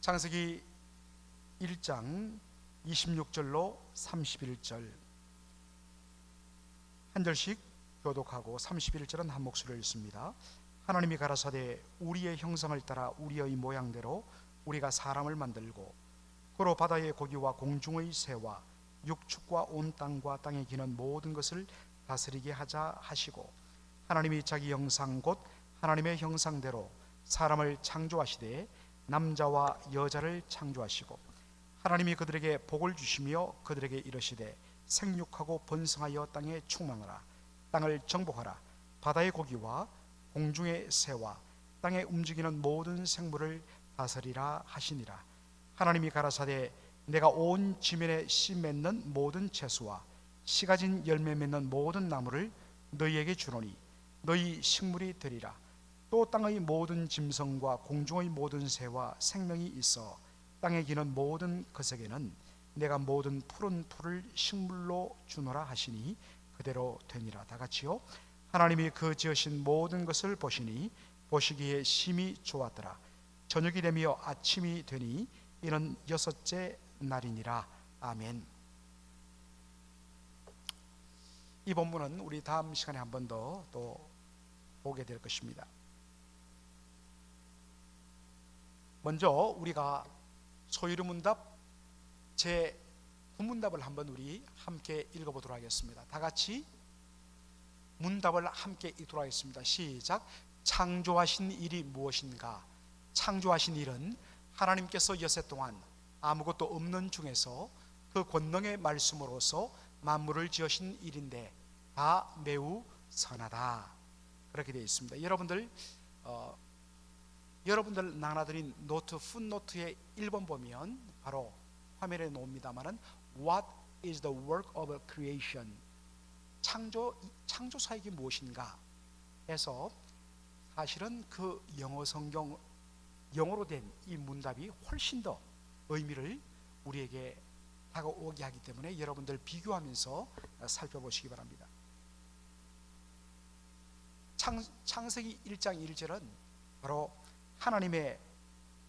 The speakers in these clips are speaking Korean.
창세기 1장 26절로 31절 한 절씩 교독하고 31절은 한 목소리로 읽습니다. 하나님이 가라사대 우리의 형상을 따라 우리의 모양대로 우리가 사람을 만들고 그로 바다의 고기와 공중의 새와 육축과 온 땅과 땅에 기는 모든 것을 다스리게 하자 하시고, 하나님이 자기 형상 곧 하나님의 형상대로 사람을 창조하시되 남자와 여자를 창조하시고, 하나님이 그들에게 복을 주시며 그들에게 이르시되 생육하고 번성하여 땅에 충만하라. 땅을 정복하라. 바다의 고기와 공중의 새와 땅에 움직이는 모든 생물을 다스리라 하시니라. 하나님이 가라사대 내가 온 지면에 씨 맺는 모든 채소와 씨 가진 열매 맺는 모든 나무를 너희에게 주노니 너희 식물이 되리라. 또 땅의 모든 짐승과 공중의 모든 새와 생명이 있어 땅에 기는 모든 것에게는 내가 모든 푸른 풀을 식물로 주노라 하시니 그대로 되니라. 다 같이요. 하나님이 그 지으신 모든 것을 보시니 보시기에 심히 좋았더라. 저녁이 되며 아침이 되니 이는 여섯째 날이니라. 아멘. 이 본문은 우리 다음 시간에 한 번 더 또 보게 될 것입니다. 먼저 우리가 소유리 문답 제 9문답을 한번 우리 함께 읽어보도록 하겠습니다. 다 같이 문답을 함께 읽도록 하겠습니다. 시작. 창조하신 일이 무엇인가? 창조하신 일은 하나님께서 여세 동안 아무것도 없는 중에서 그 권능의 말씀으로서 만물을 지으신 일인데 다 매우 선하다. 그렇게 되어 있습니다. 여러분들 나눠드린 노트 풋노트의 1번 보면 바로 화면에 놓습니다만은 What is the work of creation? 창조 사역이 무엇인가 해서 사실은 그 영어 성경 영어로 된 이 문답이 훨씬 더 의미를 우리에게 다가오게 하기 때문에 여러분들 비교하면서 살펴보시기 바랍니다. 창세기 1장 1절은 바로 하나님의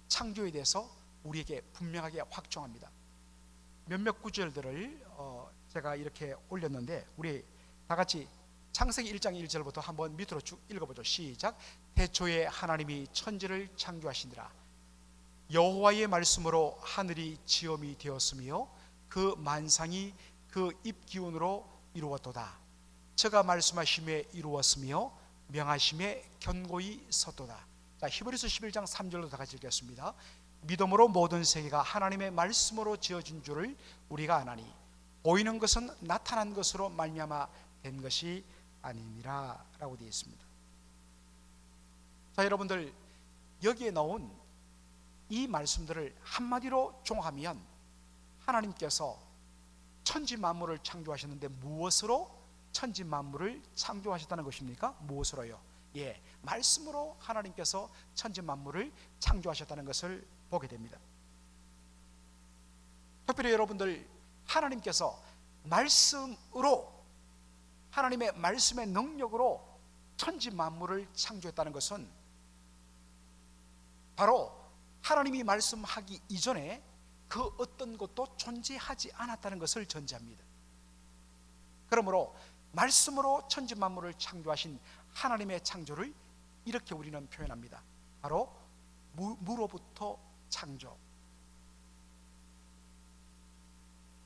창조에 대해서 우리에게 분명하게 확정합니다. 몇몇 구절들을 제가 이렇게 올렸는데 우리 다 같이 창세기 1장 1절부터 한번 밑으로 쭉 읽어보죠. 시작. 태초에 하나님이 천지를 창조하시니라. 여호와의 말씀으로 하늘이 지음이 되었으며 그 만상이 그 입기운으로 이루었도다. 저가 말씀하심에 이루었으며 명하심에 견고히 섰도다. 자, 히브리서 11장 3절로 다 같이 읽겠습니다. 믿음으로 모든 세계가 하나님의 말씀으로 지어진 줄을 우리가 아나니 보이는 것은 나타난 것으로 말미암아 된 것이 아니니라 라고 되어 있습니다. 자, 여러분들 여기에 나온 이 말씀들을 한마디로 종합하면 하나님께서 천지 만물을 창조하셨는데 무엇으로 천지 만물을 창조하셨다는 것입니까? 무엇으로요? 말씀으로 하나님께서 천지 만물을 창조하셨다는 것을 보게 됩니다. 특별히 여러분들 하나님께서 말씀으로 하나님의 말씀의 능력으로 천지 만물을 창조했다는 것은 바로 하나님이 말씀하기 이전에 그 어떤 것도 존재하지 않았다는 것을 전제합니다. 그러므로 말씀으로 천지 만물을 창조하신 하나님의 창조를 이렇게 우리는 표현합니다. 바로 무로부터 창조.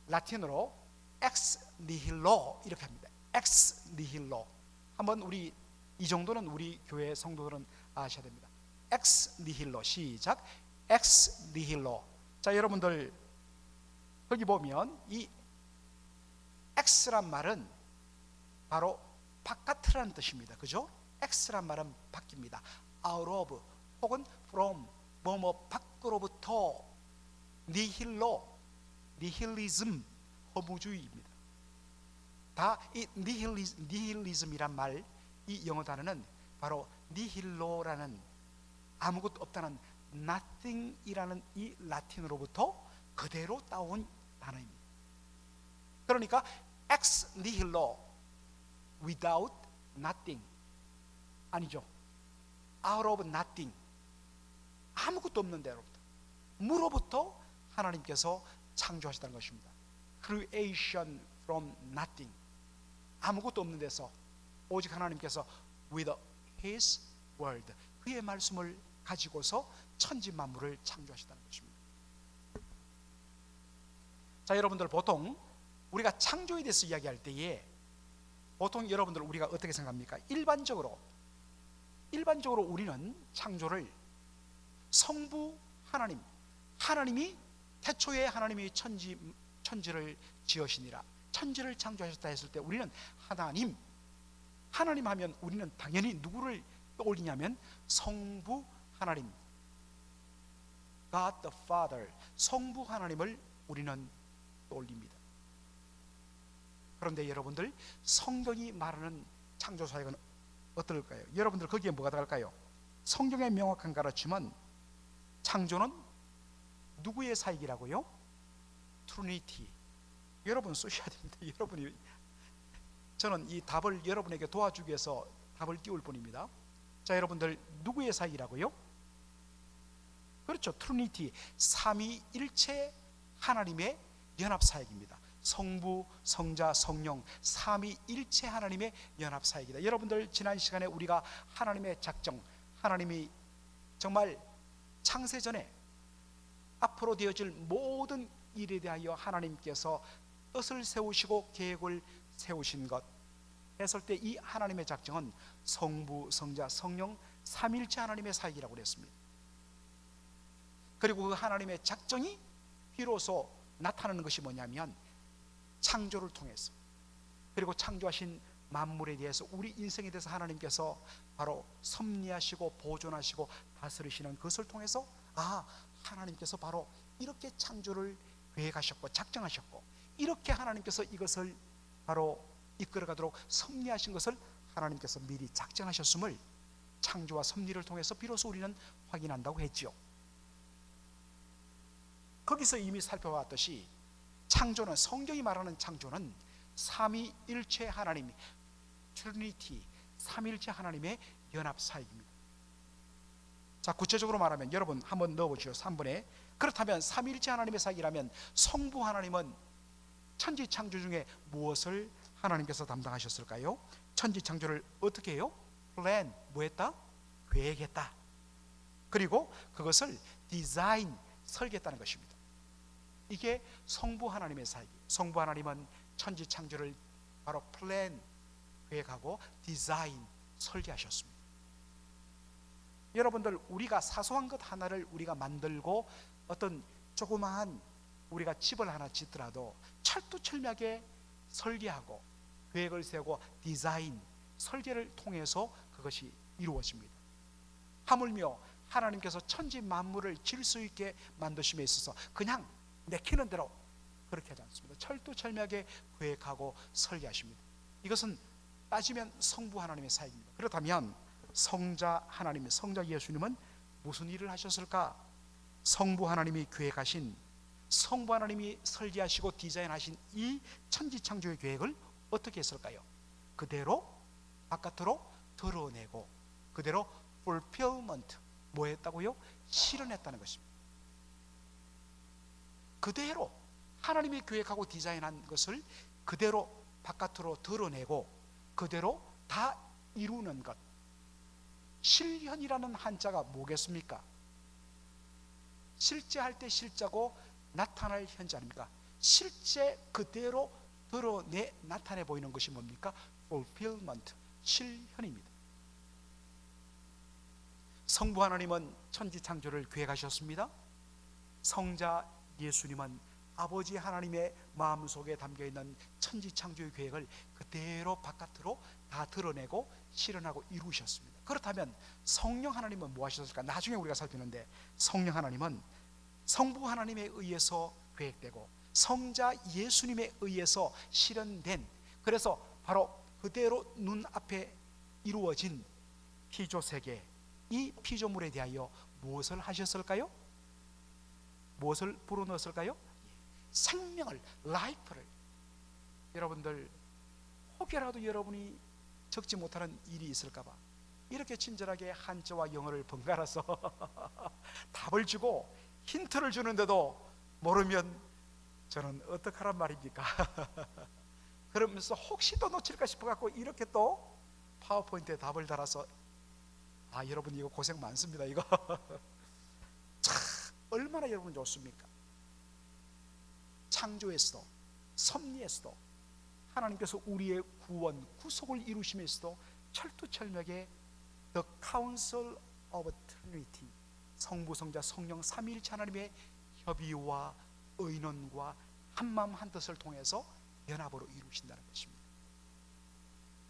라틴어로 ex nihilo 이렇게 합니다. ex nihilo. 한번 우리 이 정도는 우리 교회 성도들은 아셔야 됩니다. ex nihilo. 시작. ex nihilo. 자, 여러분들 거기 보면 이 ex란 말은 바로 바깥이라는 뜻입니다. 그죠? ex란 말은 밖입니다. out of 혹은 from 뭐뭐 밖으로부터. nihilism 허무주의입니다. 다 이 nihilism이란 말, 이 영어 단어는 바로 nihillo라는 아무것도 없다는 nothing이라는 이 라틴어로부터 그대로 따온 단어입니다. 그러니까 ex nihilo without nothing 아니죠. out of nothing 아무것도 없는 데로부터. 무로부터 하나님께서 창조하셨다는 것입니다. Creation from nothing. 아무것도 없는 데서 오직 하나님께서 with His word, 그의 말씀을 가지고서 천지 만물을 창조하셨다는 것입니다. 자, 여러분들 보통 우리가 창조에 대해서 이야기할 때에 보통 여러분들 우리가 어떻게 생각합니까? 일반적으로 우리는 창조를 성부 하나님이 태초에 하나님이 천지를 지으시니라, 천지를 창조하셨다 했을 때 우리는 하나님 하면 우리는 당연히 누구를 떠올리냐면 성부 하나님, God the Father, 성부 하나님을 우리는 떠올립니다. 그런데 여러분들, 성경이 말하는 창조 사역은 어떨까요? 여러분들 거기에 뭐가 들어갈까요? 성경의 명확한 가르침은 창조는 누구의 사역이라고요? 트리니티. 여러분 쓰셔야 됩니다. 여러분이, 저는 이 답을 여러분에게 도와주기 위해서 답을 띄울 뿐입니다. 자, 여러분들 누구의 사역이라고요? 그렇죠, 트리니티, 삼위일체 하나님의 연합 사역입니다. 성부, 성자, 성령, 삼위일체 하나님의 연합 사역이다. 여러분들 지난 시간에 우리가 하나님의 작정, 하나님이 정말 창세 전에 앞으로 되어질 모든 일에 대하여 하나님께서 뜻을 세우시고 계획을 세우신 것 했을 때 이 하나님의 작정은 성부, 성자, 성령, 삼위일체 하나님의 사역이라고 그랬습니다. 그리고 그 하나님의 작정이 비로소 나타나는 것이 뭐냐면 창조를 통해서, 그리고 창조하신 만물에 대해서, 우리 인생에 대해서 하나님께서 바로 섭리하시고 보존하시고 다스리시는 것을 통해서, 하나님께서 바로 이렇게 창조를 계획하셨고 작정하셨고, 이렇게 하나님께서 이것을 바로 이끌어가도록 섭리하신 것을 하나님께서 미리 작정하셨음을 창조와 섭리를 통해서 비로소 우리는 확인한다고 했지요. 거기서 이미 살펴봤듯이 창조는, 성경이 말하는 창조는 삼위일체 하나님, 트리니티, 삼위일체 하나님의 연합 사역입니다. 자, 구체적으로 말하면 여러분 한번 넣어보시죠. 3번에. 그렇다면 삼위일체 하나님의 사역이라면 성부 하나님은 천지 창조 중에 무엇을 하나님께서 담당하셨을까요? 천지 창조를 어떻게 해요? 플랜, 뭐했다? 계획했다. 그리고 그것을 디자인, 설계했다는 것입니다. 이게 성부 하나님의 사역이에요. 성부 하나님은 천지 창조를 바로 플랜, 계획하고 디자인, 설계하셨습니다. 여러분들, 우리가 사소한 것 하나를 우리가 만들고 어떤 조그마한 우리가 집을 하나 짓더라도 철두철미하게 설계하고 계획을 세우고 디자인, 설계를 통해서 그것이 이루어집니다. 하물며 하나님께서 천지 만물을 질서 있게 만드심에 있어서 그냥 내키는 대로 그렇게 하지 않습니다. 철두철미하게 계획하고 설계하십니다. 이것은 따지면 성부 하나님의 사역입니다. 그렇다면 성자 하나님, 성자 예수님은 무슨 일을 하셨을까? 성부 하나님이 계획하신, 성부 하나님이 설계하시고 디자인하신 이 천지 창조의 계획을 어떻게 했을까요? 그대로 바깥으로 드러내고 그대로 fulfillment, 뭐 했다고요? 실현했다는 것입니다. 그대로 하나님이 계획하고 디자인한 것을 그대로 바깥으로 드러내고 그대로 다 이루는 것. 실현이라는 한자가 뭐겠습니까? 실제 할 때 실자고 나타날 현재 아닙니까? 실제 그대로 드러내 나타내 보이는 것이 뭡니까? fulfillment, 실현입니다. 성부 하나님은 천지 창조를 계획하셨습니다. 성자 예수님은 아버지 하나님의 마음속에 담겨있는 천지 창조의 계획을 그대로 바깥으로 다 드러내고 실현하고 이루셨습니다. 그렇다면 성령 하나님은 뭐 하셨을까? 나중에 우리가 살피는데, 성령 하나님은 성부 하나님에 의해서 계획되고 성자 예수님에 의해서 실현된, 그래서 바로 그대로 눈앞에 이루어진 피조세계, 이 피조물에 대하여 무엇을 하셨을까요? 무엇을 불어넣었을까요? 생명을, 라이프를. 여러분들 혹여라도 여러분이 적지 못하는 일이 있을까봐 이렇게 친절하게 한자와 영어를 번갈아서 답을 주고 힌트를 주는데도 모르면 저는 어떡하란 말입니까? 그러면서 혹시 또 놓칠까 싶어갖고 이렇게 또 파워포인트에 답을 달아서, 여러분 이거 고생 많습니다. 이거 참 얼마나 여러분 좋습니까? 창조에서도 섭리에서도 하나님께서 우리의 구원, 구속을 이루심에서도 철두철미하게 The Council of Trinity, 성부, 성자, 성령 삼위일체 하나님의 협의와 의논과 한마음 한뜻을 통해서 연합으로 이루신다는 것입니다.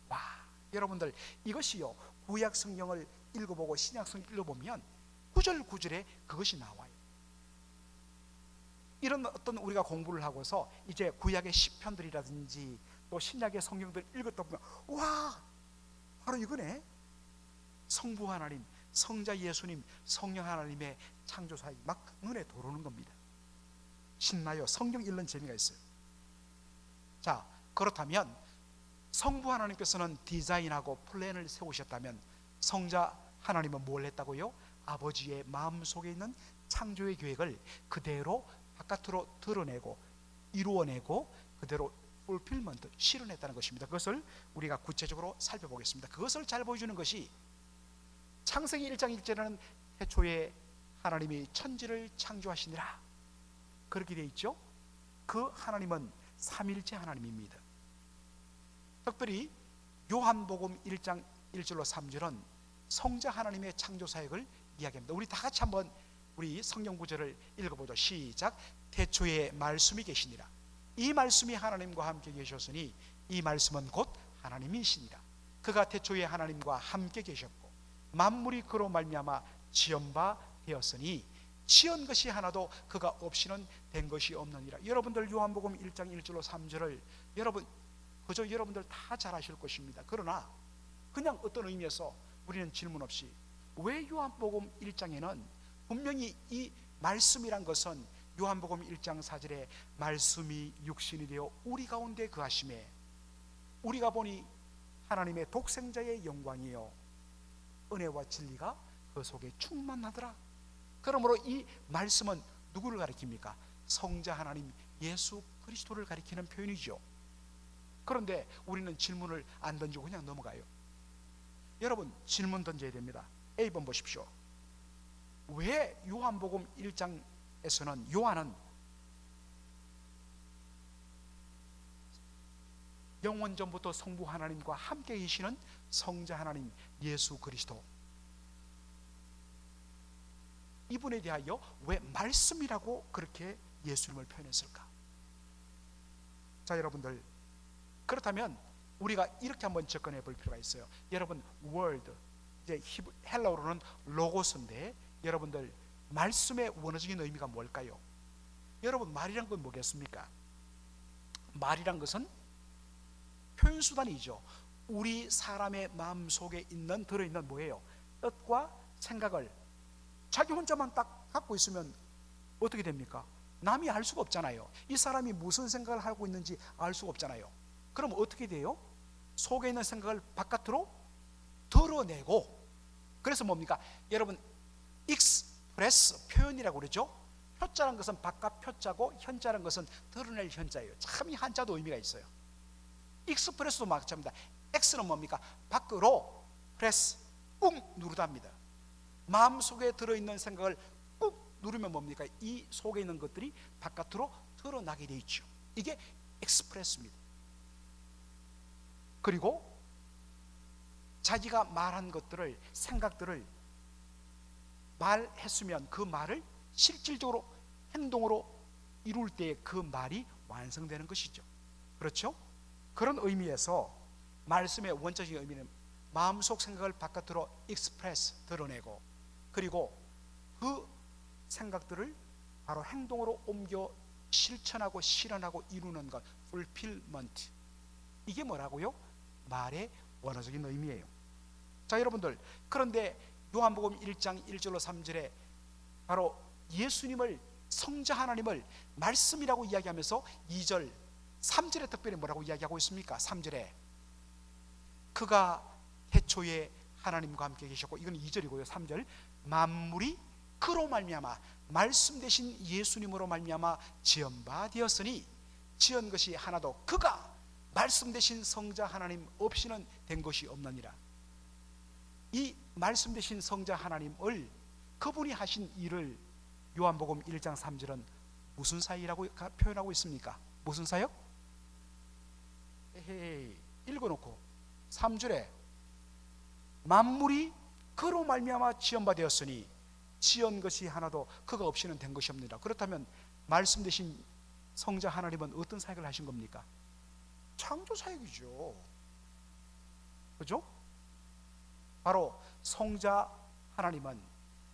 와, 여러분들 이것이요, 구약 성경을 읽어보고 신약 성경 읽어보면 구절구절에 그것이 나와요. 이런 어떤 우리가 공부를 하고서 이제 구약의 시편들이라든지 또 신약의 성경들 읽었다 보면, 와, 바로 이거네. 성부 하나님, 성자 예수님, 성령 하나님의 창조사역이 막 눈에 들어오는 겁니다. 신나요. 성경 읽는 재미가 있어요. 자, 그렇다면 성부 하나님께서는 디자인하고 플랜을 세우셨다면 성자 하나님은 뭘 했다고요? 아버지의 마음속에 있는 창조의 계획을 그대로 바깥으로 드러내고 이루어내고 그대로 풀필먼트, 실현했다는 것입니다. 그것을 우리가 구체적으로 살펴보겠습니다. 그것을 잘 보여주는 것이 창세기 1장 1절에는 태초에 하나님이 천지를 창조하시니라 그렇게 되어 있죠. 그 하나님은 삼일체 하나님입니다. 특별히 요한복음 1장 1절로 3절은 성자 하나님의 창조사역을 이야기합니다. 우리 다 같이 한번 우리 성경 구절을 읽어보죠. 시작. 태초에 말씀이 계시니라. 이 말씀이 하나님과 함께 계셨으니 이 말씀은 곧 하나님이시니라. 그가 태초에 하나님과 함께 계셨고 만물이 그로 말미암아 지은 바 되었으니 지은 것이 하나도 그가 없이는 된 것이 없느니라. 여러분들 요한복음 1장 1절로 3절을 그저 여러분들 다 잘 아실 것입니다. 그러나 그냥 어떤 의미에서 우리는 질문 없이, 왜 요한복음 1장에는 분명히 이 말씀이란 것은 요한복음 1장 4절에 말씀이 육신이 되어 우리 가운데 거하심에 우리가 보니 하나님의 독생자의 영광이요 은혜와 진리가 그 속에 충만하더라. 그러므로 이 말씀은 누구를 가리킵니까? 성자 하나님 예수 그리스도를 가리키는 표현이죠. 그런데 우리는 질문을 안 던지고 그냥 넘어가요. 여러분 질문 던져야 됩니다. A번 보십시오. 왜 요한복음 1장에서는 요한은 영원전부터 성부 하나님과 함께 계시는 성자 하나님 예수 그리스도, 이분에 대하여 왜 말씀이라고 그렇게 예수님을 표현했을까? 자, 여러분들 그렇다면 우리가 이렇게 한번 접근해 볼 필요가 있어요. 여러분 word, 이제 헬라어로는 로고스인데 여러분들 말씀의 원어적인 의미가 뭘까요? 여러분 말이란 건 뭐겠습니까? 말이란 것은 표현수단이죠. 우리 사람의 마음속에 들어있는 뭐예요? 뜻과 생각을 자기 혼자만 딱 갖고 있으면 어떻게 됩니까? 남이 알 수가 없잖아요. 이 사람이 무슨 생각을 하고 있는지 알 수가 없잖아요. 그럼 어떻게 돼요? 속에 있는 생각을 바깥으로 드러내고, 그래서 뭡니까? 여러분 익스프레스 표현이라고 그러죠. 표자란 것은 바깥 표자고 현자란 것은 드러낼 현자예요. 참 이 한자도 의미가 있어요. 익스프레스도 마찬가지입니다. X는 뭡니까? 밖으로, 프레스 꾹 누르답니다. 마음속에 들어있는 생각을 꾹 누르면 뭡니까? 이 속에 있는 것들이 바깥으로 드러나게 되어 있죠. 이게 익스프레스입니다. 그리고 자기가 말한 것들을, 생각들을 말했으면 그 말을 실질적으로 행동으로 이룰 때 그 말이 완성되는 것이죠. 그렇죠? 그런 의미에서 말씀의 원칙적인 의미는 마음속 생각을 바깥으로 익스프레스, 드러내고, 그리고 그 생각들을 바로 행동으로 옮겨 실천하고 실현하고 이루는 것, fulfillment. 이게 뭐라고요? 말의 원어적인 의미예요. 자, 여러분들, 그런데 요한복음 1장 1절로 3절에 바로 예수님을, 성자 하나님을 말씀이라고 이야기하면서 2절 3절에 특별히 뭐라고 이야기하고 있습니까? 3절에 그가 태초에 하나님과 함께 계셨고, 이건 2절이고요 3절 만물이 그로 말미암아 말씀 되신 예수님으로 말미암아 지은 바 되었으니 지은 것이 하나도 그가 말씀 되신 성자 하나님 없이는 된 것이 없느니라. 이 말씀 되신 성자 하나님을 그분이 하신 일을 요한복음 1장 3절은 무슨 사이라고 표현하고 있습니까? 무슨 사역? 에헤이, 읽어놓고 3절에 만물이 그로 말미암아 지은 바 되었으니 지은 것이 하나도 그가 없이는 된 것이 없느니라. 그렇다면 말씀 되신 성자 하나님은 어떤 사역을 하신 겁니까? 창조 사역이죠. 그죠? 바로 성자 하나님은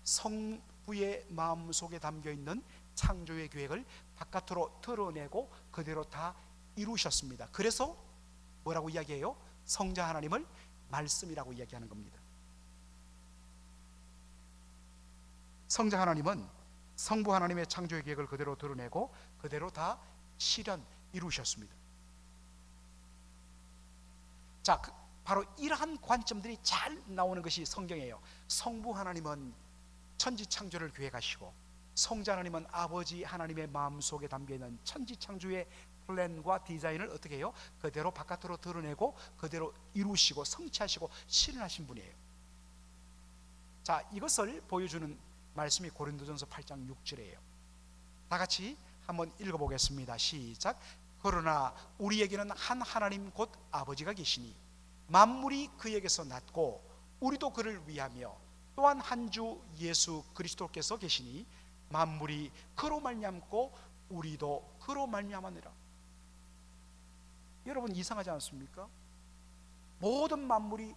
성부의 마음속에 담겨있는 창조의 계획을 바깥으로 드러내고 그대로 다 이루셨습니다. 그래서 뭐라고 이야기해요? 성자 하나님을 말씀이라고 이야기하는 겁니다. 성자 하나님은 성부 하나님의 창조의 계획을 그대로 드러내고 그대로 다 실현 이루셨습니다. 자, 바로 이러한 관점들이 잘 나오는 것이 성경이에요. 성부 하나님은 천지 창조를 계획하시고 성자 하나님은 아버지 하나님의 마음속에 담겨있는 천지 창조의 플랜과 디자인을 어떻게 해요? 그대로 바깥으로 드러내고 그대로 이루시고 성취하시고 실현하신 분이에요. 자, 이것을 보여주는 말씀이 고린도전서 8장 6절이에요. 다 같이 한번 읽어보겠습니다. 시작. 그러나 우리에게는 한 하나님 곧 아버지가 계시니 만물이 그에게서 났고 우리도 그를 위하며 또한 한 주 예수 그리스도께서 계시니 만물이 그로 말미암고 우리도 그로 말미암았느라. 여러분 이상하지 않습니까? 모든 만물이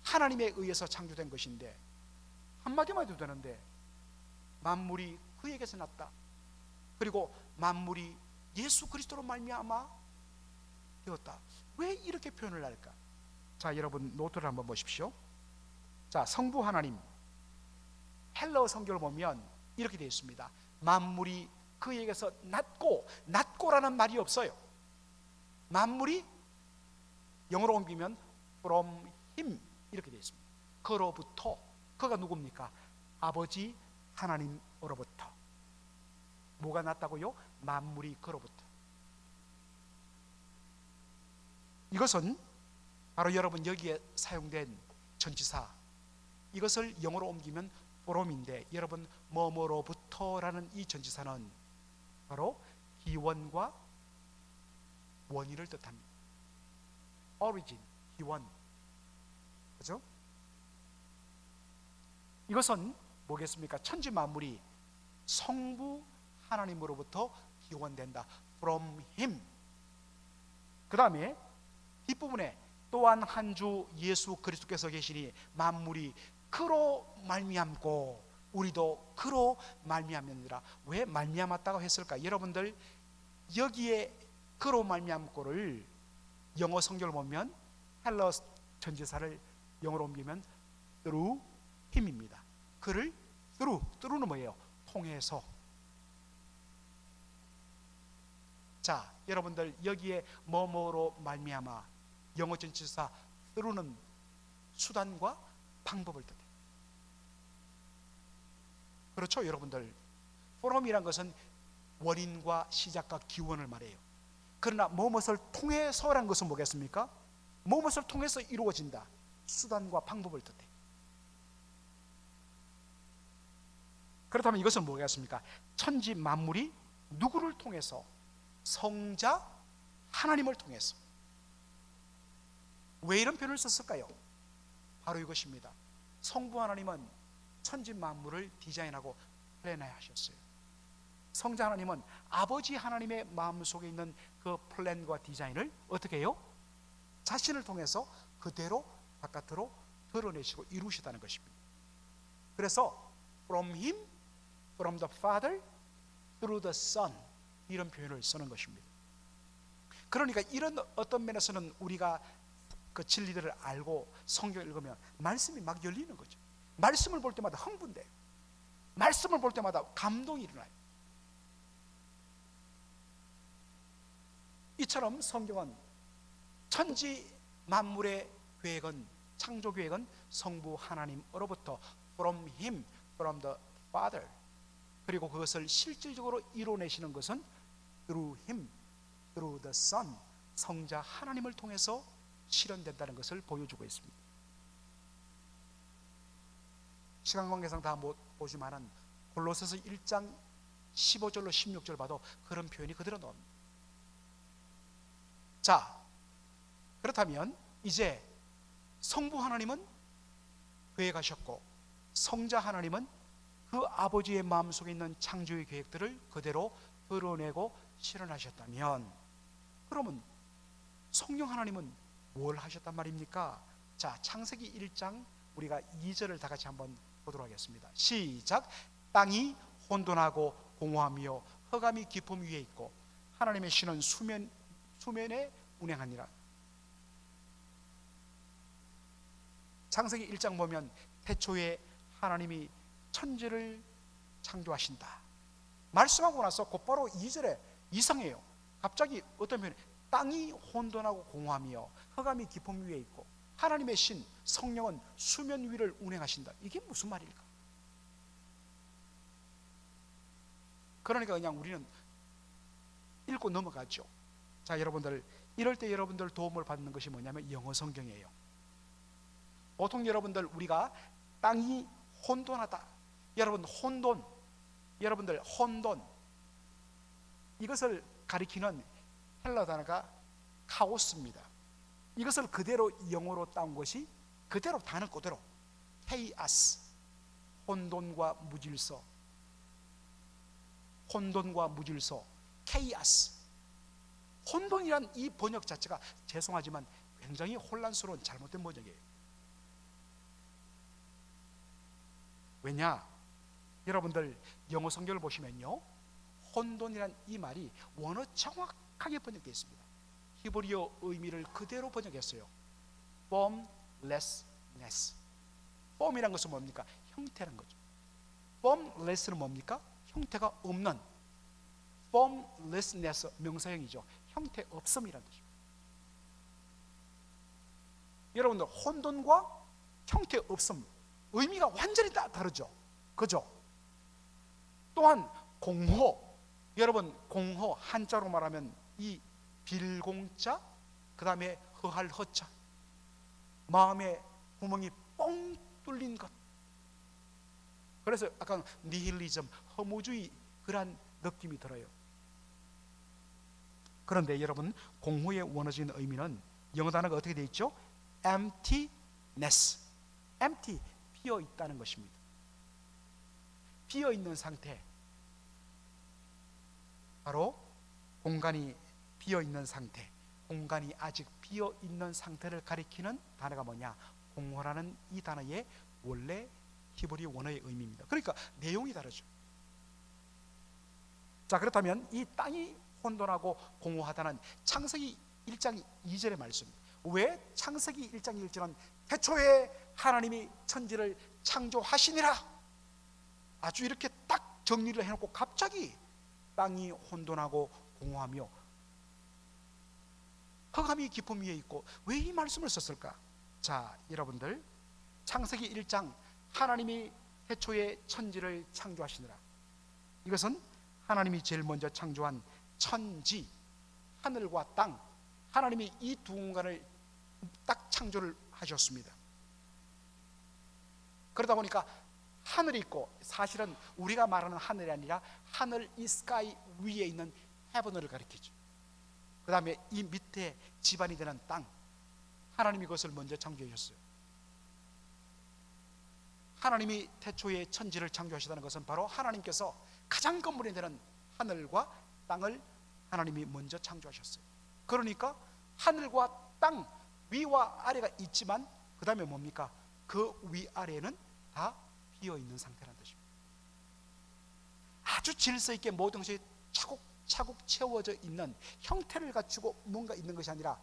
하나님에 의해서 창조된 것인데 한마디만 해도 되는데 만물이 그에게서 났다. 그리고 만물이 예수 그리스도로 말미암아 되었다. 왜 이렇게 표현을 할까? 자, 여러분 노트를 한번 보십시오. 자, 성부 하나님 헬라어 성경을 보면 이렇게 되어 있습니다. 만물이 그에게서 났고라는 말이 없어요. 만물이 영어로 옮기면 from him 이렇게 되어 있습니다. 그로부터. 그가 누굽니까? 아버지 하나님으로부터. 뭐가 났다고요? 만물이 그로부터. 이것은 바로 여러분 여기에 사용된 전치사, 이것을 영어로 옮기면 from인데 여러분 뭐뭐로부터라는 이 전치사는 바로 기원과 원인을 뜻합니다. origin, 기원. 그죠? 이것은 뭐겠습니까? 천지 만물이 성부 하나님으로부터 기원된다. From him. 그 다음에 뒷부분에 또한 한 주 예수 그리스도께서 계시니 만물이 그로 말미암고 우리도 그로 말미암느니라. 왜 말미암았다고 했을까? 여러분들 여기에 그로 말미암고를 영어 성경을 보면 헬러 전지사를 영어로 옮기면 through him입니다. 그를 through는 뭐예요? 통해서. 자, 여러분들 여기에 뭐뭐로 말미암아, 영어 전치사 through는 수단과 방법을 뜻해요. 그렇죠, 여러분들. from이란 것은 원인과 시작과 기원을 말해요. 그러나 뭐뭇을 통해서란 것은 뭐겠습니까? 뭐뭇을 통해서 이루어진다. 수단과 방법을 뜻해요. 그렇다면 이것은 뭐겠습니까? 천지 만물이 누구를 통해서? 성자 하나님을 통해서. 왜 이런 표현을 썼을까요? 바로 이것입니다. 성부 하나님은 천지 만물을 디자인하고 플랜하셨어요. 성자 하나님은 아버지 하나님의 마음속에 있는 그 플랜과 디자인을 어떻게 해요? 자신을 통해서 그대로 바깥으로 드러내시고 이루시다는 것입니다. 그래서 from him, from the Father, through the Son, 이런 표현을 쓰는 것입니다. 그러니까 이런 어떤 면에서는 우리가 그 진리들을 알고 성경을 읽으면 말씀이 막 열리는 거죠. 말씀을 볼 때마다 흥분돼요. 말씀을 볼 때마다 감동이 일어나요. 이처럼 성경은 천지 만물의 계획은, 창조 계획은 성부 하나님으로부터 from him, from the Father. 그리고 그것을 실질적으로 이뤄내시는 것은 through Him, through the Son, 성자 하나님을 통해서 실현된다는 것을 보여주고 있습니다. 시간 관계상 다 못 보지만은 골로새서 1장 15절로 16절 봐도 그런 표현이 그대로 나옵니다. 자, 그렇다면 이제 성부 하나님은 그에 가셨고 성자 하나님은 그 아버지의 마음속에 있는 창조의 계획들을 그대로 드러내고 실현하셨다면, 그러면 성령 하나님은 뭘 하셨단 말입니까? 자, 창세기 1장 우리가 2절을 다 같이 한번 보도록 하겠습니다. 시작. 땅이 혼돈하고 공허하며 흑암이 깊음 위에 있고 하나님의 신은 수면에 운행하니라. 창세기 1장 보면 태초에 하나님이 천지를 창조하신다 말씀하고 나서 곧바로 2절에 이상해요. 갑자기 어떤 표현이 땅이 혼돈하고 공허하며 흑암이 깊음 위에 있고 하나님의 신 성령은 수면 위를 운행하신다. 이게 무슨 말일까? 그러니까 그냥 우리는 읽고 넘어가죠. 자, 여러분들 이럴 때 여러분들 도움을 받는 것이 뭐냐면 영어 성경이에요. 보통 여러분들 우리가 땅이 혼돈하다, 여러분들 혼돈, 이것을 가리키는 헬라 단어가 카오스입니다. 이것을 그대로 영어로 따온 것이 그대로 단어 그대로 케이아스, 혼돈과 무질서, 케이아스. 혼돈이란 이 번역 자체가 죄송하지만 굉장히 혼란스러운 잘못된 번역이에요. 왜냐? 여러분들 영어 성경을 보시면요, 혼돈이란 이 말이 원어 정확하게 번역되어 있습니다. 히브리어 의미를 그대로 번역했어요. formlessness. form이란 것은 뭡니까? 형태란 거죠. formless는 뭡니까? 형태가 없는. formlessness 명사형이죠. 형태 없음이란 뜻입니다. 여러분들 혼돈과 형태 없음 의미가 완전히 다르죠. 그죠? 또한 공허, 여러분 공허 한자로 말하면 이 빌공자, 그 다음에 허할 허자, 마음의 구멍이 뻥 뚫린 것. 그래서 약간 니힐리즘, 허무주의 그러한 느낌이 들어요. 그런데 여러분 공허의 원어적인 의미는 영어 단어가 어떻게 되어 있죠? emptiness. empty, 비어 있다는 것입니다. 비어 있는 상태, 바로 공간이 비어 있는 상태, 공간이 아직 비어 있는 상태를 가리키는 단어가 뭐냐? 공허라는 이 단어의 원래 히브리 원어의 의미입니다. 그러니까 내용이 다르죠. 자, 그렇다면 이 땅이 혼돈하고 공허하다는 창세기 1장 2절의 말씀, 왜 창세기 1장 1절은 태초에 하나님이 천지를 창조하시니라 아주 이렇게 딱 정리를 해놓고 갑자기 땅이 혼돈하고 공허하며 흑암이 깊음 위에 있고 왜 이 말씀을 썼을까? 자, 여러분들 창세기 1장 하나님이 태초에 천지를 창조하시니라, 이것은 하나님이 제일 먼저 창조한 천지, 하늘과 땅, 하나님이 이 두 공간을 딱 창조를 하셨습니다. 그러다 보니까 하늘이 있고, 사실은 우리가 말하는 하늘이 아니라 하늘 이 스카이 위에 있는 헤븐을 가리키죠. 그 다음에 이 밑에 지반이 되는 땅, 하나님이 그것을 먼저 창조해 주셨어요. 하나님이 태초에 천지를 창조하시다는 것은 바로 하나님께서 가장 근본이 되는 하늘과 땅을 하나님이 먼저 창조하셨어요. 그러니까 하늘과 땅 위와 아래가 있지만 그 다음에 뭡니까? 그 위아래는 다 비어있는 상태라는 뜻입니다. 아주 질서 있게 모든 것이 차곡차곡 채워져 있는 형태를 갖추고 뭔가 있는 것이 아니라,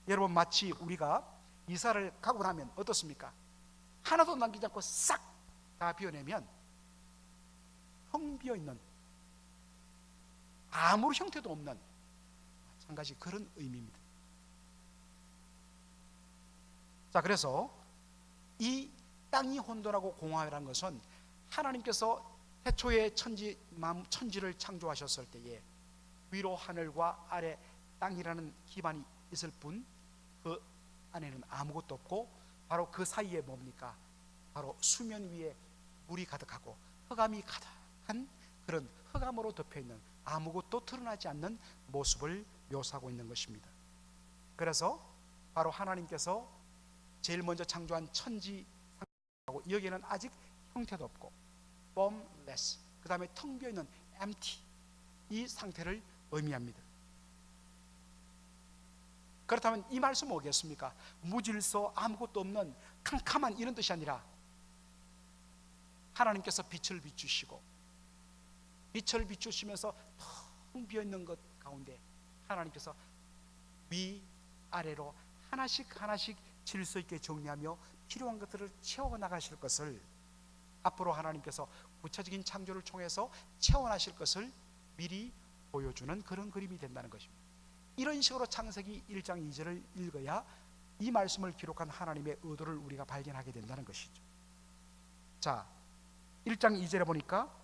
여러분 마치 우리가 이사를 가고 나면 어떻습니까? 하나도 남기지 않고 싹 다 비워내면 텅 비어있는, 아무런 형태도 없는, 마찬가지 그런 의미입니다. 자, 그래서 이 땅이 혼돈하고 공허하라는 것은 하나님께서 태초에 천지를 창조하셨을 때에 위로 하늘과 아래 땅이라는 기반이 있을 뿐 그 안에는 아무것도 없고, 바로 그 사이에 뭡니까? 바로 수면 위에 물이 가득하고 흑암이 가득한 그런 흑암으로 덮여있는 아무것도 드러나지 않는 모습을 묘사하고 있는 것입니다. 그래서 바로 하나님께서 제일 먼저 창조한 천지 상태하고, 여기에는 아직 형태도 없고 formless, 그 다음에 텅 비어있는 empty, 이 상태를 의미합니다. 그렇다면 이 말씀은 뭐겠습니까? 무질서, 아무것도 없는 캄캄한 이런 뜻이 아니라 하나님께서 빛을 비추시고, 빛을 비추시면서 텅 비어있는 것 가운데 하나님께서 위아래로 하나씩 하나씩 질서 있게 정리하며 필요한 것들을 채워 나가실 것을, 앞으로 하나님께서 구체적인 창조를 통해서 채워나실 것을 미리 보여주는 그런 그림이 된다는 것입니다. 이런 식으로 창세기 1장 2절을 읽어야 이 말씀을 기록한 하나님의 의도를 우리가 발견하게 된다는 것이죠. 자, 1장 2절에 보니까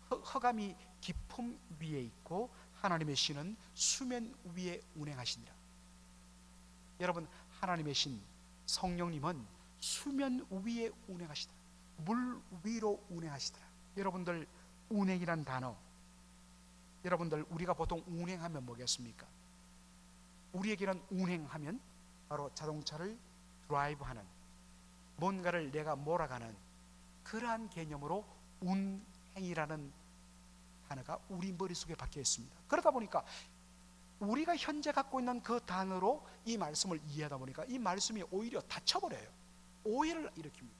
흑암이 깊음 위에 있고 하나님의 신은 수면 위에 운행하시니라. 여러분, 하나님의 신 성령님은 수면 위에 운행하시더라. 물 위로 운행하시더라. 여러분들, 운행이란 단어, 여러분들 우리가 보통 운행하면 뭐겠습니까? 우리에게는 운행하면 바로 자동차를 드라이브하는, 뭔가를 내가 몰아가는 그러한 개념으로 운행이라는 단어가 우리 머릿속에 박혀 있습니다. 그러다 보니까 우리가 현재 갖고 있는 그 단어로 이 말씀을 이해하다 보니까 이 말씀이 오히려 닫혀버려요. 오해를 일으킵니다.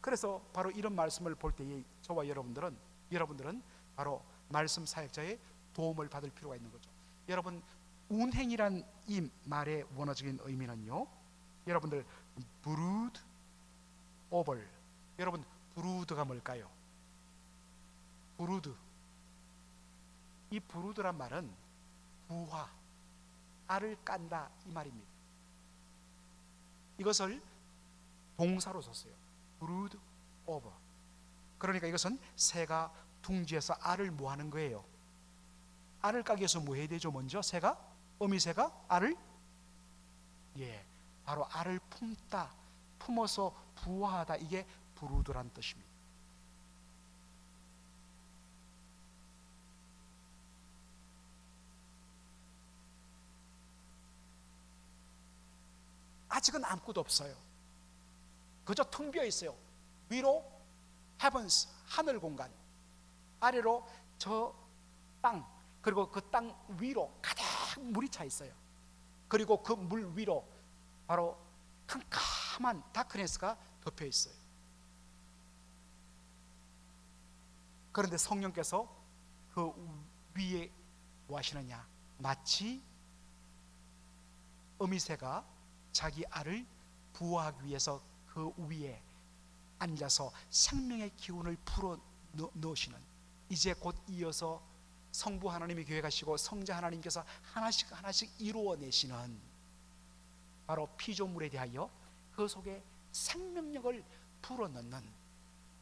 그래서 바로 이런 말씀을 볼 때에 저와 여러분들은 바로 말씀 사역자의 도움을 받을 필요가 있는 거죠. 여러분, 운행이란 이 말의 원어적인 의미는요, 여러분들 brood over, 여러분 brood가 뭘까요? brood, 이 brood란 말은 부화, 알을 깐다 이 말입니다. 이것을 동사로 썼어요. brood over. 그러니까 이것은 새가 둥지에서 알을 모아는 거예요. 알을 까기 위해서 뭐 해야 되죠? 먼저 새가, 어미새가 알을, 바로 알을 품다, 품어서 부화하다, 이게 브루드란 뜻입니다. 아직은 아무것도 없어요. 그저 텅 비어 있어요. 위로 heavens, 하늘 공간, 아래로 저 땅, 그리고 그 땅 위로 가득 물이 차 있어요. 그리고 그 물 위로 바로 캄캄한 다크네스가 덮여 있어요. 그런데 성령께서 그 위에 뭐 하시느냐? 마치 어미새가 자기 알을 부화하기 위해서 그 위에 앉아서 생명의 기운을 불어 넣으시는, 이제 곧 이어서 성부 하나님의 교회 가시고 성자 하나님께서 하나씩 하나씩 이루어내시는 바로 피조물에 대하여 그 속에 생명력을 불어넣는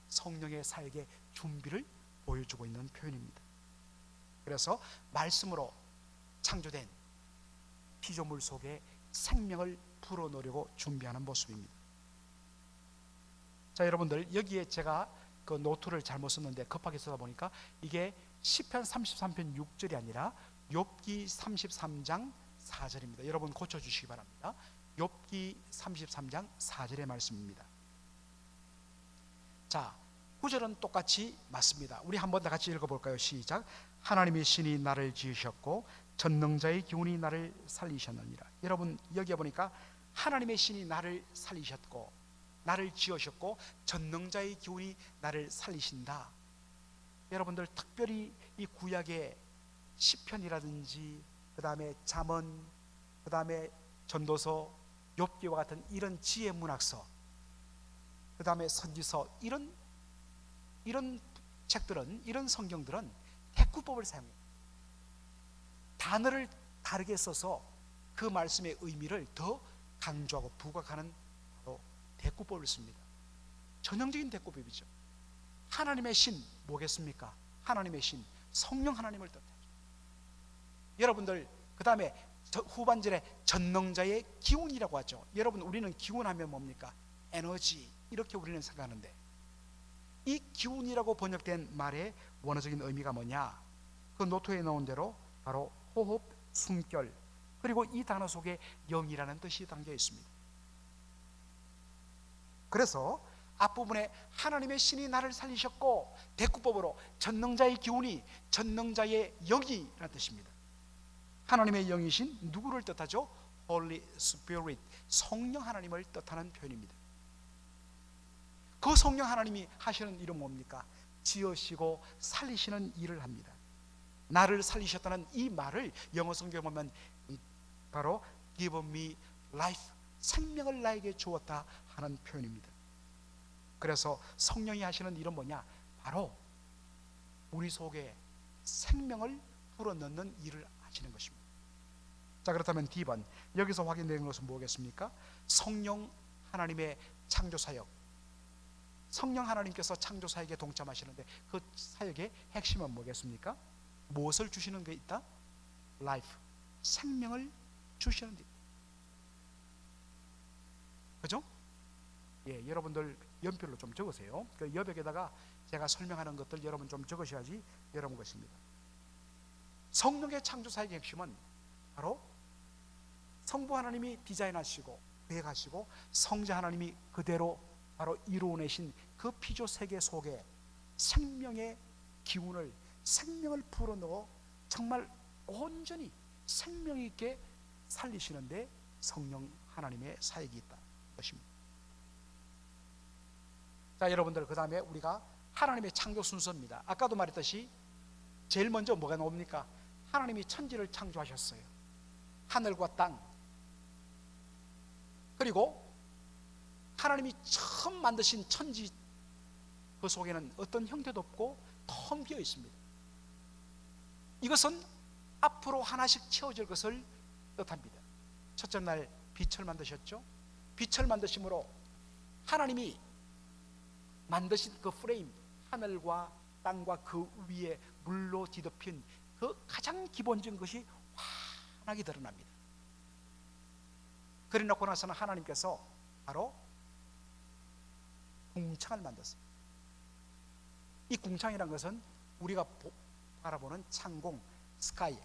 성령의 사역의 준비를 보여주고 있는 표현입니다. 그래서 말씀으로 창조된 피조물 속에 생명을 불어넣으려고 준비하는 모습입니다. 자, 여러분들, 여기에 제가 그 노트를 잘못 썼는데 급하게 쓰다 보니까 이게 시편 33편 6절이 아니라 욥기 33장 4절입니다. 여러분 고쳐주시기 바랍니다. 욥기 33장 4절의 말씀입니다. 자, 9절은 똑같이 맞습니다. 우리 한번 다 같이 읽어볼까요? 시작. 하나님의 신이 나를 지으셨고 전능자의 기운이 나를 살리셨느니라. 여러분, 여기에 보니까 하나님의 신이 나를 살리셨고 나를 지으셨고 전능자의 기운이 나를 살리신다. 여러분들, 특별히 이 구약의 시편이라든지 그 다음에 잠언, 그 다음에 전도서, 욥기와 같은 이런 지혜 문학서, 그 다음에 선지서, 이런 책들은, 이런 성경들은 대꾸법을 사용해요. 단어를 다르게 써서 그 말씀의 의미를 더 강조하고 부각하는 바로 대꾸법을 씁니다. 전형적인 대꾸법이죠. 하나님의 신 뭐겠습니까? 하나님의 신 성령 하나님을 뜻하죠. 여러분들 그 다음에 후반절에 전능자의 기운이라고 하죠. 여러분 우리는 기운하면 뭡니까? 에너지 이렇게 우리는 생각하는데 이 기운이라고 번역된 말의 원어적인 의미가 뭐냐? 그 노트에 나온 대로 바로 호흡, 숨결 그리고 이 단어 속에 영이라는 뜻이 담겨 있습니다. 그래서 앞부분에 하나님의 신이 나를 살리셨고 대꾸법으로 전능자의 기운이 전능자의 영이라는 뜻입니다. 하나님의 영이신 누구를 뜻하죠? Holy Spirit, 성령 하나님을 뜻하는 표현입니다. 그 성령 하나님이 하시는 일은 뭡니까? 지으시고 살리시는 일을 합니다. 나를 살리셨다는 이 말을 영어 성경에 보면 바로 Give me life, 생명을 나에게 주었다 하는 표현입니다. 그래서 성령이 하시는 일은 뭐냐? 바로 우리 속에 생명을 불어넣는 일을 하시는 것입니다. 자, 그렇다면 D번 여기서 확인되는 것은 뭐겠습니까? 성령 하나님의 창조 사역, 성령 하나님께서 창조 사역에 동참하시는데 그 사역의 핵심은 뭐겠습니까? 무엇을 주시는 게 있다? Life, 생명을 주시는 게 있다. 그죠? 예, 여러분들 연필로 좀 적으세요. 그 여백에다가 제가 설명하는 것들 여러분 좀 적으셔야지 여러분 것입니다. 성령의 창조 사역의 핵심은 바로 성부 하나님이 디자인하시고 계획하시고 성자 하나님이 그대로 바로 이루어내신 그 피조 세계 속에 생명의 기운을, 생명을 불어넣어 정말 온전히 생명 있게 살리시는데 성령 하나님의 사역이 있다 것입니다. 자, 여러분들 그 다음에 우리가 하나님의 창조 순서입니다. 아까도 말했듯이 제일 먼저 뭐가 나옵니까? 하나님이 천지를 창조하셨어요. 하늘과 땅, 그리고 하나님이 처음 만드신 천지 그 속에는 어떤 형태도 없고 텅 비어 있습니다. 이것은 앞으로 하나씩 채워질 것을 뜻합니다. 첫째 날 빛을 만드셨죠. 빛을 만드심으로 하나님이 만드신 그 프레임, 하늘과 땅과 그 위에 물로 뒤덮인 그 가장 기본적인 것이 환하게 드러납니다. 그래 놓고 나서는 하나님께서 바로 궁창을 만들었습니다. 이 궁창이란 것은 우리가 바라보는 창공, 스카이,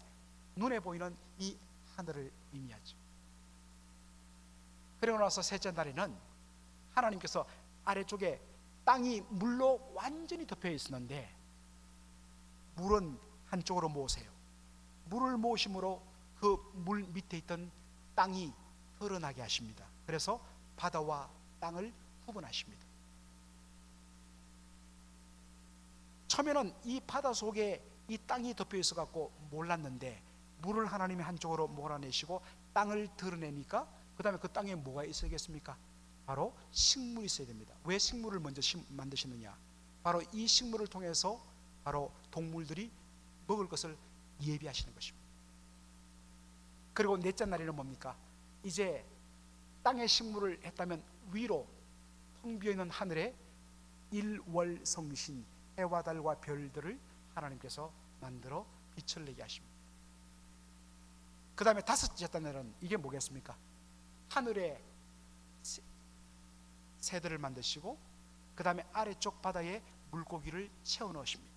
눈에 보이는 이 하늘을 의미하죠. 그리고 나서 셋째 날에는 하나님께서 아래쪽에 땅이 물로 완전히 덮여 있었는데 물은 한쪽으로 모으세요. 물을 모으심으로 그 물 밑에 있던 땅이 드러나게 하십니다. 그래서 바다와 땅을 구분하십니다. 처음에는 이 바다 속에 이 땅이 덮여 있어 갖고 몰랐는데 물을 하나님이 한쪽으로 몰아내시고 땅을 드러내니까 그 다음에 그 땅에 뭐가 있어야겠습니까? 바로 식물이 있어야 됩니다. 왜 식물을 먼저 만드시느냐? 바로 이 식물을 통해서 바로 동물들이 먹을 것을 예비하시는 것입니다. 그리고 넷째 날에는 뭡니까? 이제 땅에 식물을 했다면 위로 텅 비어있는 하늘에 일월성신, 해와 달과 별들을 하나님께서 만들어 빛을 내게 하십니다. 그 다음에 다섯째 날은 이게 뭐겠습니까? 하늘에 새들을 만드시고 그 다음에 아래쪽 바다에 물고기를 채워 넣으십니다.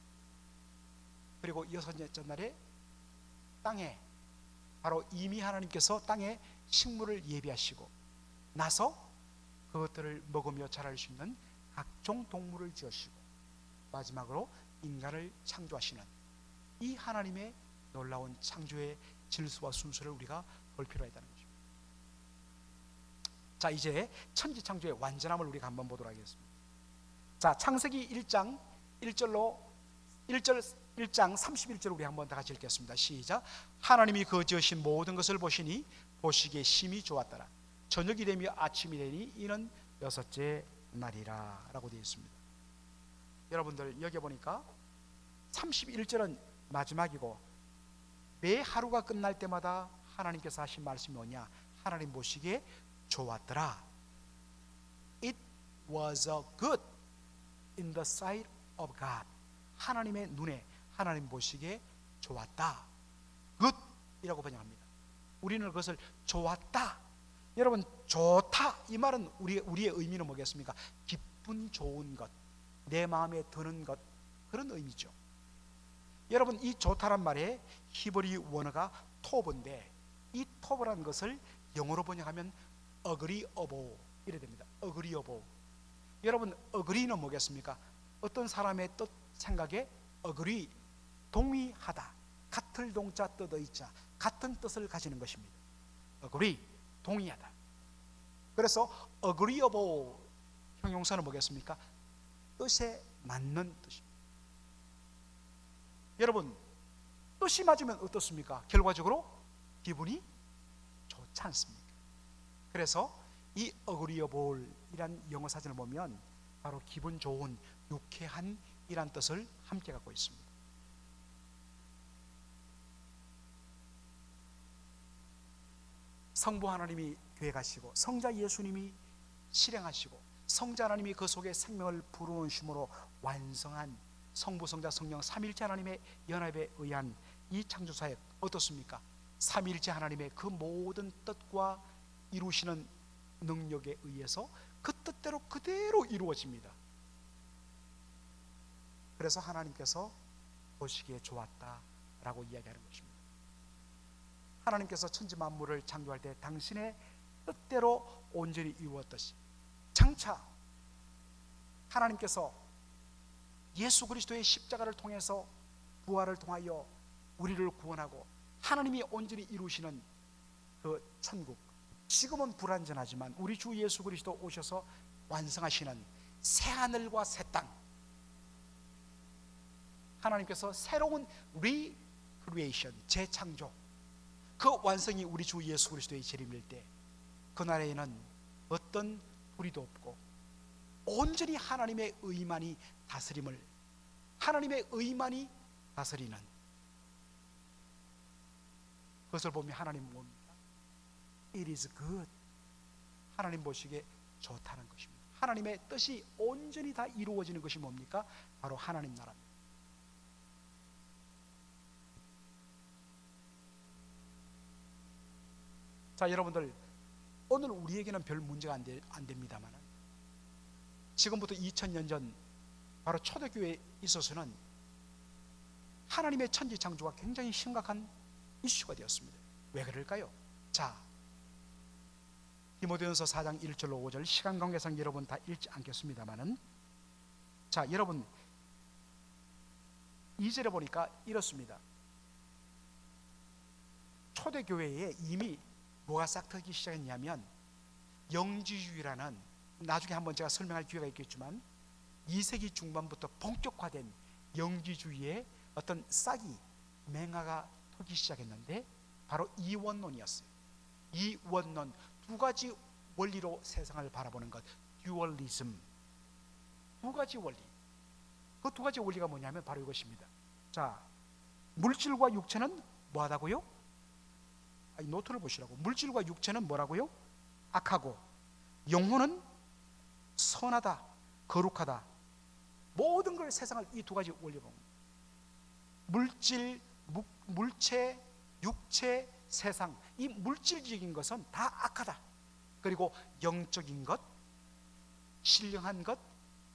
그리고 여섯째 날에 땅에 바로 이미 하나님께서 땅에 식물을 예비하시고 나서 그것들을 먹으며 자랄 수 있는 각종 동물을 지으시고 마지막으로 인간을 창조하시는 이 하나님의 놀라운 창조의 질서와 순서를 우리가 볼 필요가 있다는 것입니다. 자, 이제 천지 창조의 완전함을 우리가 한번 보도록 하겠습니다. 자, 창세기 1장 31절 우리 한번 다 같이 읽겠습니다. 시작. 하나님이 그 지으신 모든 것을 보시니 보시기에 심히 좋았더라. 저녁이 되며 아침이 되니 이는 여섯째 날이라 라고 되어 있습니다. 여러분들 여기 보니까 31절은 마지막이고 매 하루가 끝날 때마다 하나님께서 하신 말씀이 뭐냐? 하나님 보시기에 좋았더라. It was a good in the sight of God. 하나님의 눈에, 하나님 보시기에 좋았다. 굿이라고 번역합니다. 우리는 그것을 좋았다. 여러분, 좋다 이 말은 우리의 의미는 뭐겠습니까? 기쁜 좋은 것, 내 마음에 드는 것, 그런 의미죠. 여러분, 이 좋다란 말에 히브리 원어가 토브인데, 이 토브라는 것을 영어로 번역하면 agreeable 이래 됩니다. agreeable. 여러분, agree는 뭐겠습니까? 어떤 사람의 뜻, 생각에 agree, 동의하다. 같을 동자 뜻의자, 같은 뜻을 가지는 것입니다. agree, 동의하다. 그래서 agreeable 형용사는 뭐겠습니까? 뜻에 맞는 뜻입니다. 여러분, 뜻이 맞으면 어떻습니까? 결과적으로 기분이 좋지 않습니까? 그래서 이 agreeable 이란 영어 사전을 보면 바로 기분 좋은, 유쾌한 이란 뜻을 함께 갖고 있습니다. 성부 하나님이 교회 가시고 성자 예수님이 실행하시고 성자 하나님이 그 속에 생명을 불어넣으심으로 완성한 성부 성자 성령 삼위일체 하나님의 연합에 의한 이 창조사역 어떻습니까? 삼위일체 하나님의 그 모든 뜻과 이루시는 능력에 의해서 그 뜻대로 그대로 이루어집니다. 그래서 하나님께서 보시기에 좋았다라고 이야기하는 것입니다. 하나님께서 천지 만물을 창조할 때 당신의 뜻대로 온전히 이루었듯이 장차 하나님께서 예수 그리스도의 십자가를 통해서 부활을 통하여 우리를 구원하고 하나님이 온전히 이루시는 그 천국, 지금은 불완전하지만 우리 주 예수 그리스도 오셔서 완성하시는 새하늘과 새 땅, 하나님께서 새로운 리크리에이션, 재창조, 그 완성이 우리 주 예수 그리스도의 재림일 때 그날에는 어떤 불의도 없고 온전히 하나님의 의만이 다스림을, 하나님의 의만이 다스리는 그것을 보면 하나님은 뭡니까? It is good. 하나님 보시기에 좋다는 것입니다. 하나님의 뜻이 온전히 다 이루어지는 것이 뭡니까? 바로 하나님 나라입니다. 자, 여러분들, 오늘 우리에게는 별 문제가 안 됩니다만 지금부터 2000년 전 바로 초대교회에 있어서는 하나님의 천지창조가 굉장히 심각한 이슈가 되었습니다. 왜 그럴까요? 자, 디모데전서 4장 1절로 5절, 시간 관계상 여러분 다 읽지 않겠습니다만은, 자, 여러분 2절에 보니까 이렇습니다. 초대교회에 이미 뭐가 싹 트기 시작했냐면 영지주의라는, 나중에 한번 제가 설명할 기회가 있겠지만 2세기 중반부터 본격화된 영지주의의 어떤 싹이, 맹아가 터기 시작했는데 바로 이원론이었어요. 이원론, 두 가지 원리로 세상을 바라보는 것, 듀얼리즘, 두 가지 원리. 그 두 가지 원리가 뭐냐면 바로 이것입니다. 자, 물질과 육체는 뭐하다고요? 이 노트를 보시라고. 물질과 육체는 뭐라고요? 악하고 영혼은 선하다, 거룩하다. 모든 걸 세상을 이 두 가지 원리로 봅니다. 물질, 물체, 육체, 세상, 이 물질적인 것은 다 악하다. 그리고 영적인 것, 신령한 것,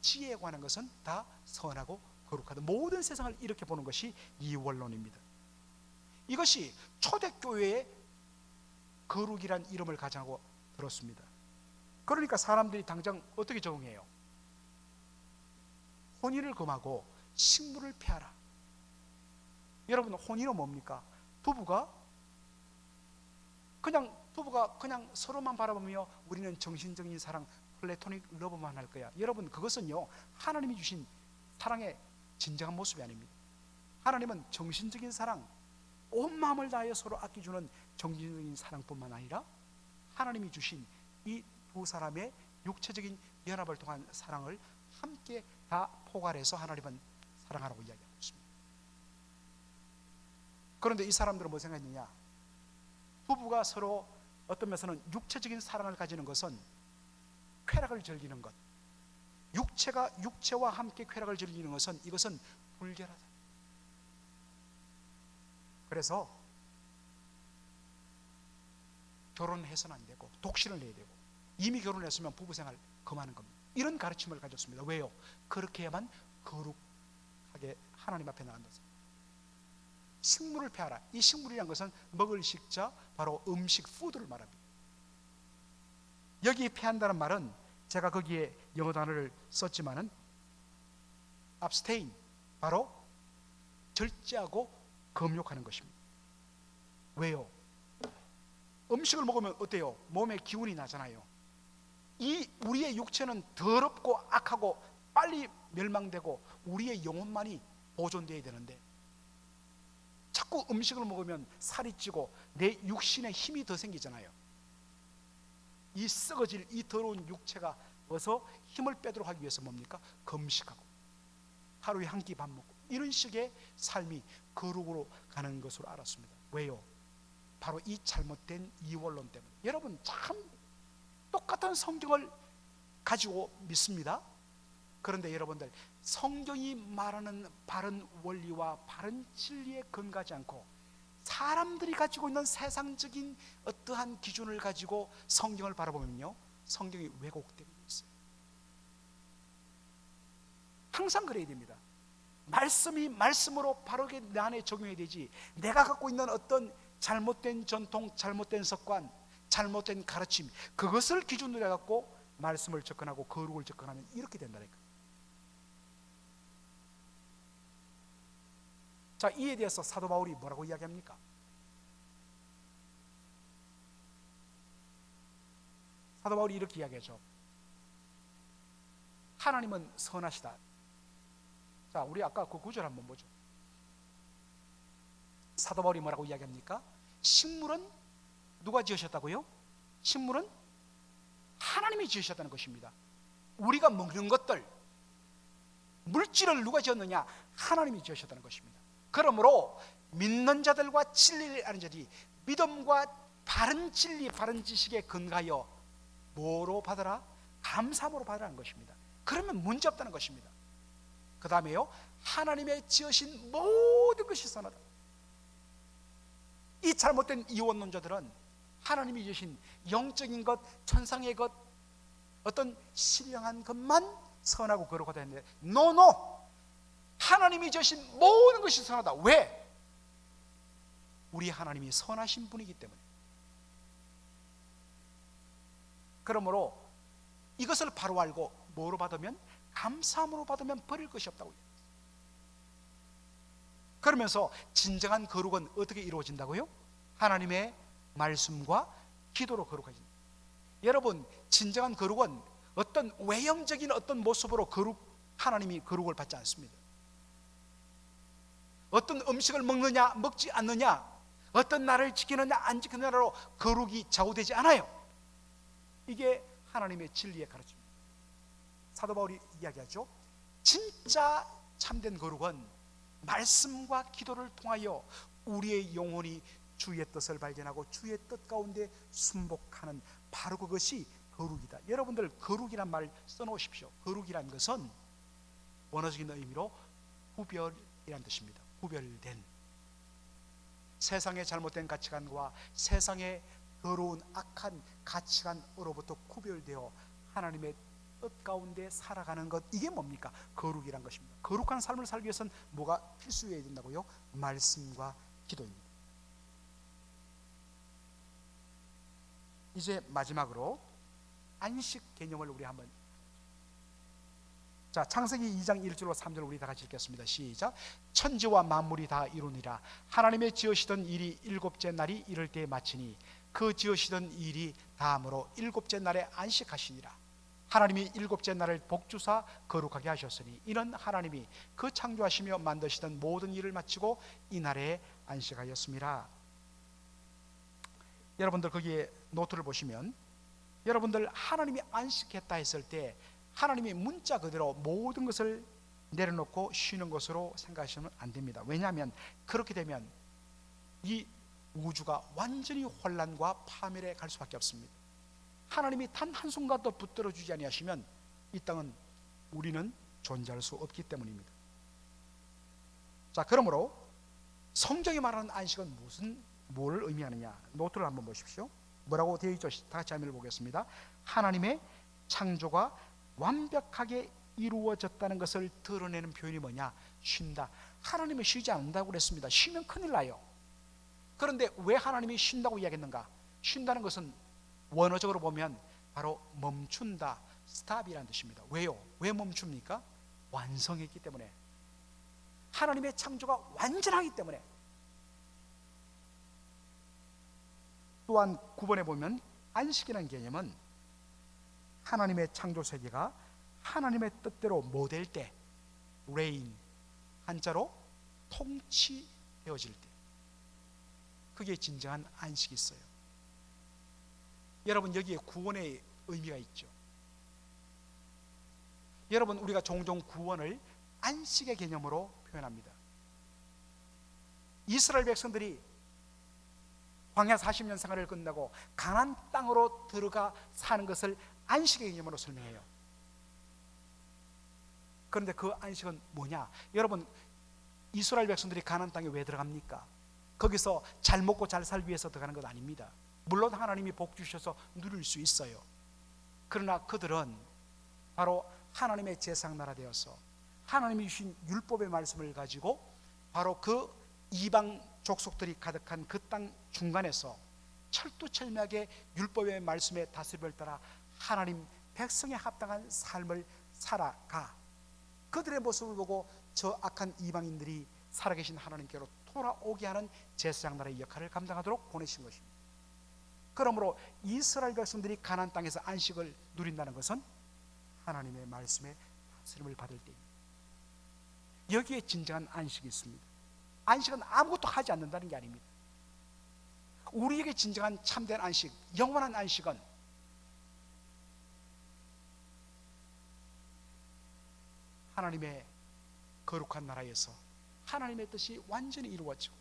지혜에 관한 것은 다 선하고 거룩하다. 모든 세상을 이렇게 보는 것이 이원론입니다. 이것이 초대교회의 거룩이란 이름을 가지고 들었습니다. 그러니까 사람들이 당장 어떻게 적응해요? 혼인을 금하고 식물을 피하라. 여러분, 혼인은 뭡니까? 부부가 그냥 서로만 바라보며 우리는 정신적인 사랑, 플래토닉 러브만 할 거야. 여러분, 그것은요 하나님이 주신 사랑의 진정한 모습이 아닙니다. 하나님은 정신적인 사랑, 온 마음을 다하여 서로 아껴주는 정신적인 사랑뿐만 아니라 하나님이 주신 이 두 사람의 육체적인 연합을 통한 사랑을 함께 다 포괄해서 하나님은 사랑하라고 이야기하고 있습니다. 그런데 이 사람들은 뭐 생각했느냐? 부부가 서로 어떤 면에서는 육체적인 사랑을 가지는 것은 쾌락을 즐기는 것, 육체가 육체와 함께 쾌락을 즐기는 것은 이것은 불결하다. 그래서 결혼해서는 안 되고 독신을 내야 되고 이미 결혼했으면 부부생활 금하는 겁니다. 이런 가르침을 가졌습니다. 왜요? 그렇게 해야만 거룩하게 하나님 앞에 나간다. 식물을 폐하라. 이 식물이란 것은 먹을 식자, 바로 음식, 푸드를 말합니다. 여기 폐한다는 말은 제가 거기에 영어 단어를 썼지만은 abstain, 바로 절제하고 금욕하는 것입니다. 왜요? 음식을 먹으면 어때요? 몸에 기운이 나잖아요. 이 우리의 육체는 더럽고 악하고 빨리 멸망되고 우리의 영혼만이 보존되어야 되는데 자꾸 음식을 먹으면 살이 찌고 내 육신에 힘이 더 생기잖아요. 이 썩어질 이 더러운 육체가 어서 힘을 빼도록 하기 위해서 뭡니까? 금식하고 하루에 한 끼 밥 먹고 이런 식의 삶이 거룩으로 가는 것으로 알았습니다. 왜요? 바로 이 잘못된 이원론 때문에. 여러분 참 똑같은 성경을 가지고 믿습니다. 그런데 여러분들 성경이 말하는 바른 원리와 바른 진리에 근거하지 않고 사람들이 가지고 있는 세상적인 어떠한 기준을 가지고 성경을 바라보면요, 성경이 왜곡되고 있어요. 항상 그래야 됩니다. 말씀이 말씀으로 바르게 내 안에 적용해야 되지, 내가 갖고 있는 어떤 잘못된 전통, 잘못된 습관, 잘못된 가르침, 그것을 기준으로 해갖고 말씀을 접근하고 거룩을 접근하면 이렇게 된다니까. 자, 이에 대해서 사도 바울이 뭐라고 이야기합니까? 사도 바울이 이렇게 이야기하죠. 하나님은 선하시다. 자, 우리 아까 그 구절 한번 보죠. 사도 바울이 뭐라고 이야기합니까? 식물은 누가 지으셨다고요? 식물은 하나님이 지으셨다는 것입니다. 우리가 먹는 것들, 물질을 누가 지었느냐? 하나님이 지으셨다는 것입니다. 그러므로 믿는 자들과 진리를 아는 자들이 믿음과 바른 진리, 바른 지식에 근거하여 뭐로 받으라? 감사함으로 받으라는 것입니다. 그러면 문제 없다는 것입니다. 그 다음에요, 하나님의 지으신 모든 것이 선하다. 이 잘못된 이원론자들은 하나님이 지으신 영적인 것, 천상의 것, 어떤 신령한 것만 선하고 거룩하다 했는데, 노! 하나님이 지으신 모든 것이 선하다. 왜? 우리 하나님이 선하신 분이기 때문에. 그러므로 이것을 바로 알고 뭐로 받으면? 감사함으로 받으면 버릴 것이 없다고. 그러면서 진정한 거룩은 어떻게 이루어진다고요? 하나님의 말씀과 기도로 거룩해진다. 여러분, 진정한 거룩은 어떤 외형적인 어떤 모습으로 하나님이 거룩을 받지 않습니다. 어떤 음식을 먹느냐 먹지 않느냐, 어떤 날을 지키느냐 안 지키느냐로 거룩이 좌우되지 않아요. 이게 하나님의 진리의 가르침입니다. 사도 바울이 이야기하죠. 진짜 참된 거룩은 말씀과 기도를 통하여 우리의 영혼이 주의 뜻을 발견하고 주의 뜻 가운데 순복하는, 바로 그것이 거룩이다. 여러분들 거룩이란 말 써놓으십시오. 거룩이란 것은 원어적인 의미로 구별이란 뜻입니다. 구별된, 세상의 잘못된 가치관과 세상의 더러운 악한 가치관으로부터 구별되어 하나님의 뜻 가운데 살아가는 것, 이게 뭡니까? 거룩이란 것입니다. 거룩한 삶을 살기 위해서는 뭐가 필수해야 된다고요? 말씀과 기도입니다. 이제 마지막으로 안식 개념을 우리 한번, 자, 창세기 2장 1절로 3절 우리 다 같이 읽겠습니다. 시작. 천지와 만물이 다 이루니라. 하나님의 지으시던 일이 일곱째 날이 이를 때에 마치니 그 지으시던 일이 다음으로 일곱째 날에 안식하시니라. 하나님이 일곱째 날을 복주사 거룩하게 하셨으니 이는 하나님이 그 창조하시며 만드시던 모든 일을 마치고 이 날에 안식하였습니다. 여러분들 거기에 노트를 보시면, 여러분들 하나님이 안식했다 했을 때 하나님이 문자 그대로 모든 것을 내려놓고 쉬는 것으로 생각하시면 안 됩니다. 왜냐하면 그렇게 되면 이 우주가 완전히 혼란과 파멸에 갈 수밖에 없습니다. 하나님이 단 한순간도 붙들어 주지 아니하시면 이 땅은 우리는 존재할 수 없기 때문입니다. 자, 그러므로 성경이 말하는 안식은 뭘 의미하느냐? 노트를 한번 보십시오. 뭐라고 되어 있죠? 다 같이 한번 보겠습니다. 하나님의 창조가 완벽하게 이루어졌다는 것을 드러내는 표현이 뭐냐? 쉰다. 하나님은 쉬지 않는다고 그랬습니다. 쉬면 큰일 나요. 그런데 왜 하나님이 쉰다고 이야기했는가? 쉰다는 것은 원어적으로 보면 바로 멈춘다, 스탑이라는 뜻입니다. 왜요? 왜 멈춥니까? 완성했기 때문에. 하나님의 창조가 완전하기 때문에. 또한 9번에 보면 안식이라는 개념은 하나님의 창조 세계가 하나님의 뜻대로 못될 때, reign, 한자로 통치되어질 때, 그게 진정한 안식이 있어요. 여러분, 여기에 구원의 의미가 있죠. 여러분, 우리가 종종 구원을 안식의 개념으로 표현합니다. 이스라엘 백성들이 광야 40년 생활을 끝나고 가나안 땅으로 들어가 사는 것을 안식의 개념으로 설명해요. 그런데 그 안식은 뭐냐? 여러분, 이스라엘 백성들이 가나안 땅에 왜 들어갑니까? 거기서 잘 먹고 잘 살기 위해서 들어가는 것 아닙니다. 물론 하나님이 복 주셔서 누릴 수 있어요. 그러나 그들은 바로 하나님의 제사장 나라 되어서 하나님이 주신 율법의 말씀을 가지고 바로 그 이방 족속들이 가득한 그 땅 중간에서 철두철미하게 율법의 말씀의 다스림을 따라 하나님 백성에 합당한 삶을 살아가 그들의 모습을 보고 저 악한 이방인들이 살아계신 하나님께로 돌아오게 하는 제사장 나라의 역할을 감당하도록 보내신 것입니다. 그러므로 이스라엘 백성들이 가나안 땅에서 안식을 누린다는 것은 하나님의 말씀의 다스림을 받을 때입니다. 여기에 진정한 안식이 있습니다. 안식은 아무것도 하지 않는다는 게 아닙니다. 우리에게 진정한 참된 안식, 영원한 안식은 하나님의 거룩한 나라에서 하나님의 뜻이 완전히 이루어지고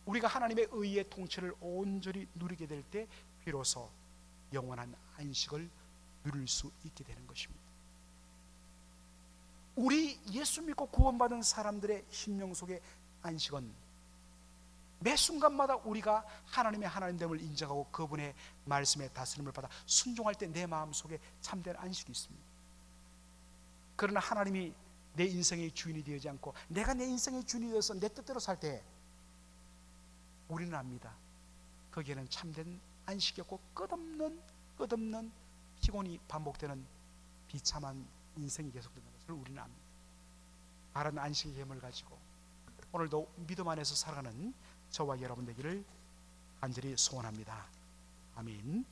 우리가 하나님의 의의 통치를 온전히 누리게 될 때 비로소 영원한 안식을 누릴 수 있게 되는 것입니다. 우리 예수 믿고 구원받은 사람들의 심령 속의 안식은 매 순간마다 우리가 하나님의 하나님됨을 인정하고 그분의 말씀에 다스림을 받아 순종할 때 내 마음 속에 참된 안식이 있습니다. 그러나 하나님이 내 인생의 주인이 되지 않고 내가 내 인생의 주인이 되어서 내 뜻대로 살 때 우리는 압니다. 거기에는 참된 안식이 없고 끝없는 피곤이 반복되는 비참한 인생이 계속되는 것을 우리는 압니다. 바른 안식의 힘을 가지고 오늘도 믿음 안에서 살아가는 저와 여러분 되기를 간절히 소원합니다. 아멘.